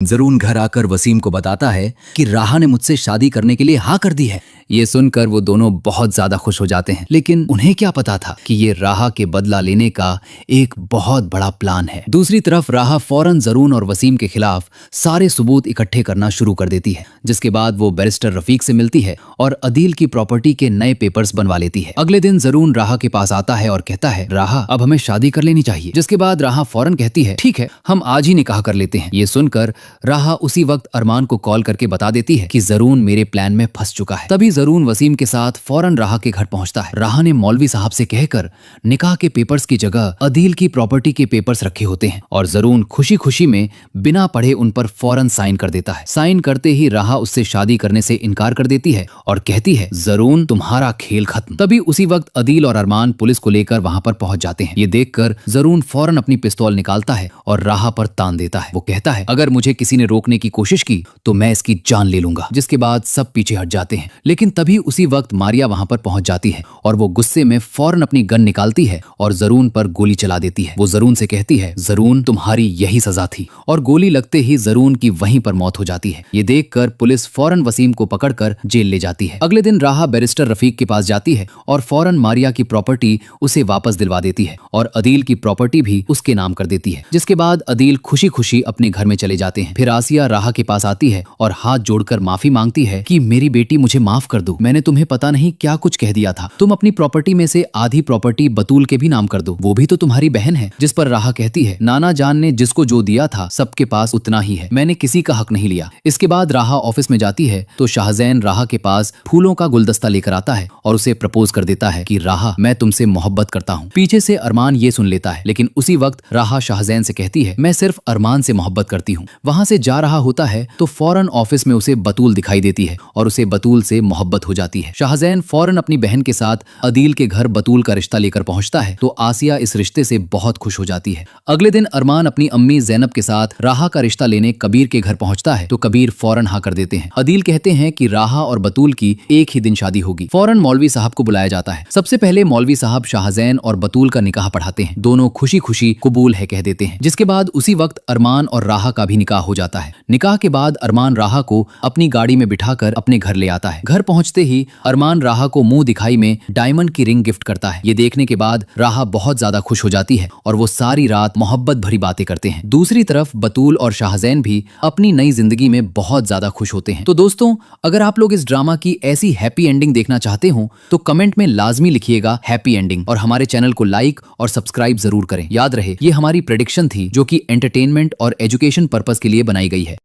जरून घर आकर वसीम को बताता है कि राहा ने मुझसे शादी करने के लिए हाँ कर दी है। ये सुनकर वो दोनों बहुत ज्यादा खुश हो जाते हैं, लेकिन उन्हें क्या पता था कि ये राहा के बदला लेने का एक बहुत बड़ा प्लान है। दूसरी तरफ राहा फौरन जरून और वसीम के खिलाफ सारे सबूत इकट्ठे करना शुरू कर देती है, जिसके बाद वो बैरिस्टर रफीक से मिलती है और अदील की प्रॉपर्टी के नए पेपर्स बनवा लेती है। अगले दिन जरून राहा के पास आता है और कहता है, राहा अब हमें शादी कर लेनी चाहिए। जिसके बाद राहा फौरन कहती है, ठीक है, हम आज ही निकाह कर लेते हैं। ये सुनकर राहा उसी वक्त अरमान को कॉल करके बता देती है कि जरून मेरे प्लान में फंस चुका है। तभी जरून वसीम के साथ फौरन राहा के घर पहुंचता है। राहा ने मौलवी साहब से कहकर निकाह के पेपर्स की जगह अदील की प्रॉपर्टी के पेपर्स रखे होते हैं और जरून खुशी खुशी में बिना पढ़े उन पर फौरन साइन कर देता है। साइन करते ही राहा उससे शादी करने से इनकार कर देती है और कहती है, जरून तुम्हारा खेल खत्म। तभी उसी वक्त अदील और अरमान पुलिस को लेकर वहां पर पहुंच जाते हैं। ये देखकर जरून फौरन अपनी पिस्तौल निकालता है और राहा पर तान देता है। वो कहता है, अगर मुझे किसी ने रोकने की कोशिश की तो मैं इसकी जान ले लूंगा। जिसके बाद सब पीछे हट जाते हैं, लेकिन तभी उसी वक्त मारिया वहां पर पहुंच जाती है और वो गुस्से में फौरन अपनी गन निकालती है और जरून पर गोली चला देती है। वो जरून से कहती है, जरून तुम्हारी यही सजा थी, और गोली लगते ही जरून की वहीं पर मौत हो जाती है। ये देखकर पुलिस फौरन वसीम को पकड़कर जेल ले जाती है। अगले दिन राहा बैरिस्टर रफीक के पास जाती है और फौरन मारिया की प्रॉपर्टी उसे वापस दिलवा देती है और अदील की प्रॉपर्टी भी उसके नाम कर देती है। जिसके बाद अदील खुशी खुशी अपने घर में चले जाते हैं। फिर आसिया राहा के पास आती है और हाथ जोड़कर माफी मांगती है कि मेरी बेटी मुझे माफ कर दो, मैंने तुम्हें पता नहीं क्या कुछ कह दिया था। तुम अपनी प्रॉपर्टी में से आधी प्रॉपर्टी बतूल के भी नाम कर दो, वो भी तो तुम्हारी बहन है। जिस पर राहा कहती है, नाना जान ने जिसको जो दिया था सबके पास उतना ही है, मैंने किसी का हक नहीं लिया। इसके बाद राहा ऑफिस में जाती है तो शाहजैन राहा के पास फूलों का गुलदस्ता लेकर आता है और उसे प्रपोज कर देता है कि राहा मैं तुमसे मोहब्बत करता हूँ। पीछे से अरमान ये सुन लेता है, लेकिन उसी वक्त राहा शाहजैन से कहती है, मैं सिर्फ अरमान से मोहब्बत करती हूँ। वहां से जा रहा होता है तो फौरन ऑफिस में उसे बतूल दिखाई देती है और उसे बतूल से मोहब्बत हो जाती है। शाहजैन फौरन अपनी बहन के साथ अदील के घर बतूल का रिश्ता लेकर पहुंचता है तो आसिया इस रिश्ते से बहुत खुश हो जाती है। अगले दिन अरमान अपनी अम्मी जैनब के साथ राहा का रिश्ता लेने कबीर के घर पहुंचता है तो कबीर फौरन हाँ कर देते हैं। अदील कहते हैं कि राहा और बतूल की एक ही दिन शादी होगी। फौरन मौलवी साहब को बुलाया जाता है। सबसे पहले मौलवी साहब शाहजैन और बतूल का निकाह पढ़ाते हैं। दोनों खुशी खुशी कबूल है कह देते हैं। जिसके बाद उसी वक्त अरमान और राहा का भी निकाह हो जाता है। निकाह के बाद अरमान राहा को अपनी गाड़ी में बिठाकर अपने घर ले आता है। घर पहुंचते ही अरमान राहा को मुंह दिखाई में डायमंड की रिंग गिफ्ट करता है। ये देखने के बाद राहा बहुत ज्यादा खुश हो जाती है और वो सारी रात मोहब्बत भरी बातें करते हैं। दूसरी तरफ बतूल और शाहजैन भी अपनी नई जिंदगी में बहुत ज्यादा खुश होते हैं। तो दोस्तों, अगर आप लोग इस ड्रामा की ऐसी हैप्पी एंडिंग देखना चाहते हो तो कमेंट में लाजमी लिखिएगा हैप्पी एंडिंग और हमारे चैनल को लाइक और सब्सक्राइब जरूर करें। याद रहे, ये हमारी प्रेडिक्शन थी जो कि एंटरटेनमेंट और एजुकेशन पर्पस के लिए बनाई गई है।